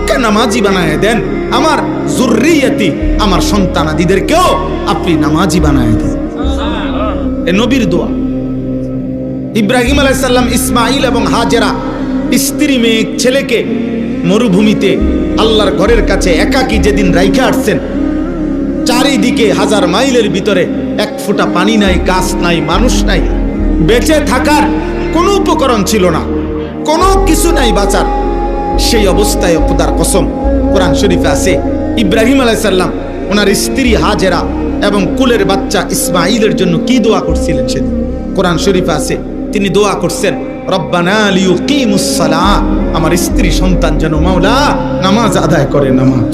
পাক্কা নামাজি বানায় দেন, আমার যুররিয়তি, আমার সন্তানাদিদেরকেও আপনি নামাজি বানায় দেন। এ নবীর দোয়া। ইব্রাহিম আলাইহিস সালাম, ইসমাইল এবং হাজেরা স্ত্রী মেয়ে ছেলেকে মরুভূমিতে আল্লাহর ঘরের কাছে একাকী যেদিন রাইখা আসছেন, চারিদিকে 1000 মাইলের ভিতরে এক ফোঁটা পানি নাই, গাছ নাই, মানুষ নাই, বেঁচে থাকার কোনো উপকরণ ছিল না, কোনো কিছু নাই বাঁচার। সেই অবস্থায় খোদার কসম, কোরআন শরীফে আছে ইব্রাহিম আলাইহিস সালাম ওনার স্ত্রী হাজেরা এবং কুলের বাচ্চা ইসমাইলের জন্য কি দোয়া করছিলেন সেদিন। কোরআন শরীফে আছে তিনি দোয়া করছেন, রব্বানা লিয়ুকিমুস সালাহ, আমার স্ত্রী সন্তান যেন মাওলা নামাজ আদায় করে। নামাজ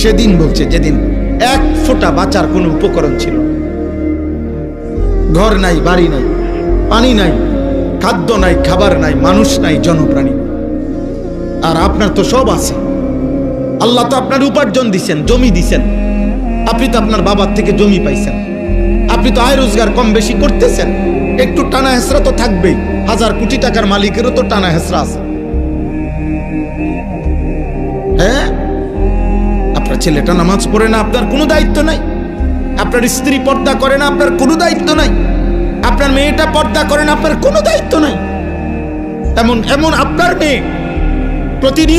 সেদিন বলছে যেদিন এক ফোঁটা বাঁচার কোনো উপকরণ ছিল, ঘর নাই, বাড়ি নাই, পানি নাই, খাদ্য নাই, খাবার নাই, মানুষ নাই, জনপ্রাণী। আর আপনার তো সব আছে, আল্লাহ তো আপনার উপার্জন দিছেন, জমি দিছেন, আপনি তো আপনার বাবার থেকে জমি পাইছেন, আপনি তো আয় রোজগার কম বেশি করতেছেন, একটু টানা হেসরা তো থাকবেই, 1000 কোটি টাকার মালিকেরও তো টানা হেসরা আছে। হ্যাঁ, আপনার ছেলেটা নামাজ পড়ে না, আপনার কোনো দায়িত্ব নাই। আপনার স্ত্রী পর্দা করে না, আপনার কোনো দায়িত্ব নাই। আপনার মেয়েটা পর্দা করে না, আপনার কোনো দায়িত্ব নাই। এমন আপনার মেয়ে প্রতিনিয়ত